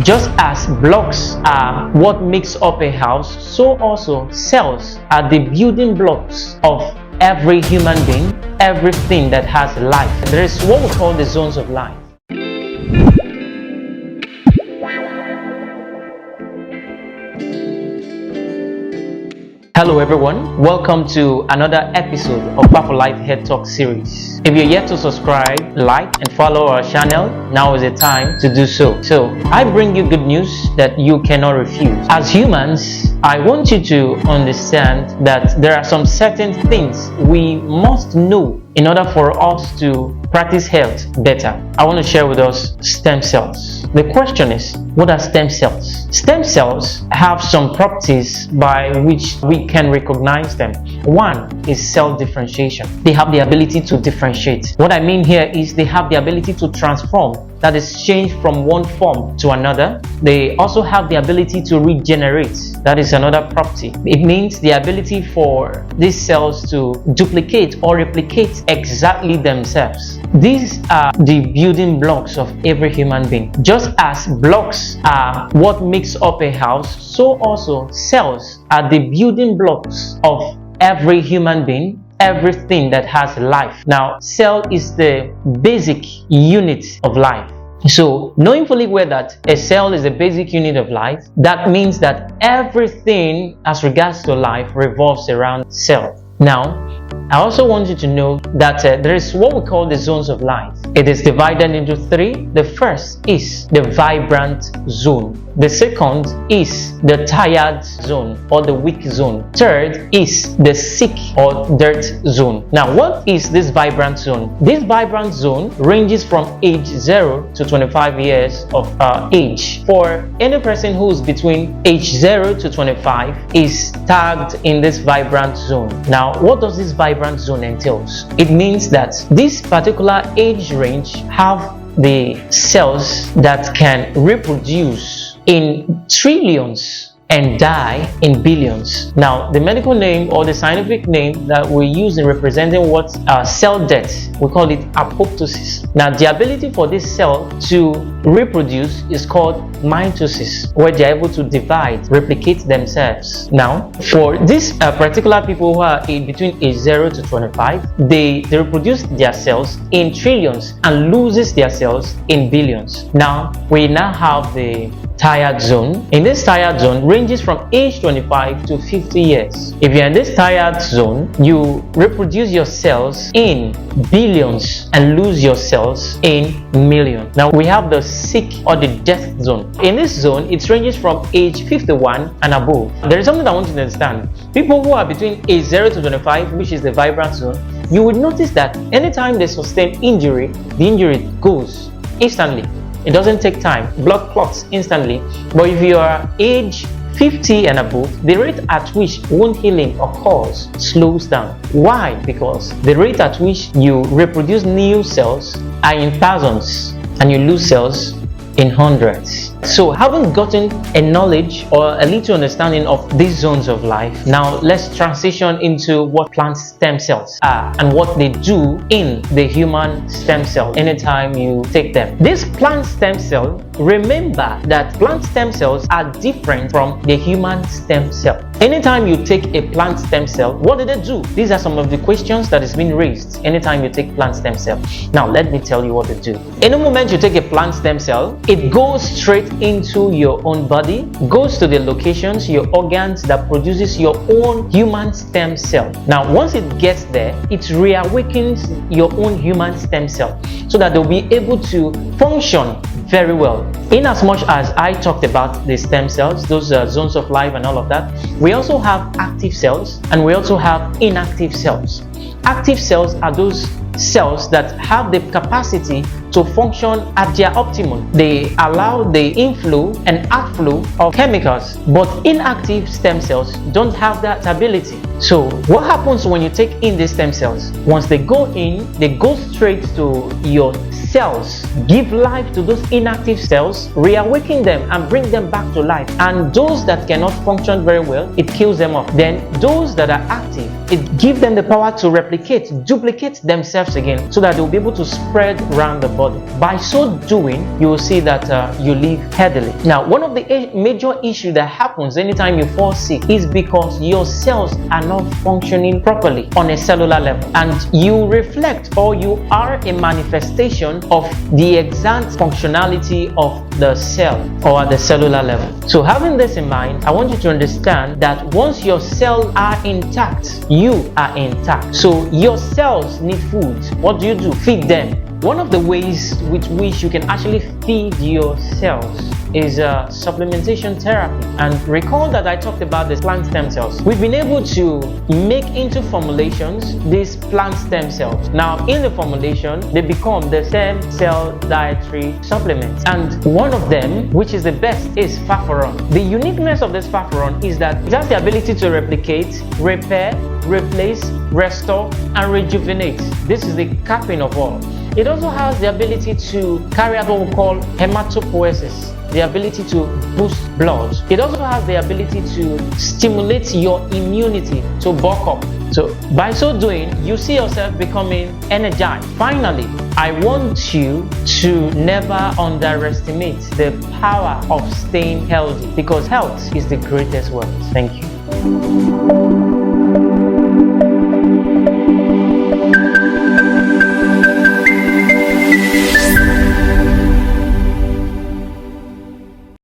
Just as blocks are what makes up a house, so also cells are the building blocks of every human being, everything that has life. There is what we call the zones of life. Hello everyone, welcome to another episode of Faforlife Head Talk series. If you're yet to subscribe, like and follow our channel, now is the time to do so. So I bring you good news that you cannot refuse. As humans, I want you to understand that there are some certain things we must know in order for us to practice health better. I want to share with us stem cells. The question is, what are stem cells? Stem cells have some properties by which we can recognize them. One is cell differentiation. They have the ability to differentiate. What I mean here is they have the ability to transform, that is, change from one form to another. They also have the ability to regenerate. That is another property. It means the ability for these cells to duplicate or replicate exactly themselves. These are the building blocks of every human being. Just as blocks are what makes up a house, so also cells are the building blocks of every human being, everything that has life. Now, cell is the basic unit of life. So, knowing fully well that a cell is a basic unit of life, that means that everything as regards to life revolves around cell. Now, I also want you to know that there is what we call the zones of life. It is divided into three. The first is the vibrant zone. The second is the tired zone or the weak zone. Third is the sick or dirt zone. Now, what is this vibrant zone? This vibrant zone ranges from age 0 to 25 years of age. For any person who is between age 0 to 25 is tagged in this vibrant zone. Now, what does this vibrant zone entails? It means that this particular age range have the cells that can reproduce in trillions and die in billions. Now, the medical name or the scientific name that we use in representing what cell death, we call it apoptosis. Now, the ability for this cell to reproduce is called mitosis, where they are able to divide, replicate themselves. Now, for these particular people who are between age 0 to 25, they reproduce their cells in trillions and loses their cells in billions. Now, we now have the tired zone. In this tired zone ranges from age 25 to 50 years. If you're in this tired zone, you reproduce your cells in billions and lose your cells in millions. Now we have the sick or the death zone. In this zone, it ranges from age 51 and above. There is something I want you to understand. People who are between age 0 to 25, which is the vibrant zone, you would notice that anytime they sustain injury, the injury goes instantly. It doesn't take time. Blood clots instantly. But if you are age 50 and above, the rate at which wound healing occurs slows down. Why? Because the rate at which you reproduce new cells are in thousands and you lose cells in hundreds. So, having gotten a knowledge or a little understanding of these zones of life, now let's transition into what plant stem cells are and what they do in the human stem cell anytime you take them. This plant stem cell, remember that plant stem cells are different from the human stem cell. Anytime you take a plant stem cell, what do they do? These are some of the questions that is being raised anytime you take plant stem cell. Now, let me tell you what they do. In the moment you take a plant stem cell, it goes straight into your own body, goes to the locations, your organs that produces your own human stem cell. Now, once it gets there, it reawakens your own human stem cell so that they'll be able to function very well. In as much as I talked about the stem cells, those zones of life and all of that, we also have active cells and we also have inactive cells. Active cells are those cells that have the capacity to function at their optimum. They allow the inflow and outflow of chemicals, but inactive stem cells don't have that ability. So what happens when you take in these stem cells? Once they go in, they go straight to your cells, give life to those inactive cells, reawaken them and bring them back to life. And those that cannot function very well, it kills them off. Then those that are active, it gives them the power to replicate, duplicate themselves again so that they'll be able to spread around the body. By so doing, you will see that you live healthily. Now, one of the major issues that happens anytime you fall sick is because your cells are not functioning properly on a cellular level, and you reflect, or you are a manifestation of the exact functionality of the cell or at the cellular level. So having this in mind, I want you to understand that once your cells are intact, you are intact. So your cells need food. What do? Feed them. One of the ways with which you can actually feed your cells is supplementation therapy. And recall that I talked about the plant stem cells. We've been able to make into formulations these plant stem cells. Now, in the formulation, they become the stem cell dietary supplements. And one of them, which is the best, is Faforlife. The uniqueness of this Faforlife is that it has the ability to replicate, repair, replace, restore, and rejuvenate. This is the capping of all. It also has the ability to carry out what we call hematopoiesis, the ability to boost blood. It also has the ability to stimulate your immunity to bulk up. So by so doing, you see yourself becoming energized. Finally, I want you to never underestimate the power of staying healthy, because health is the greatest wealth. Thank you.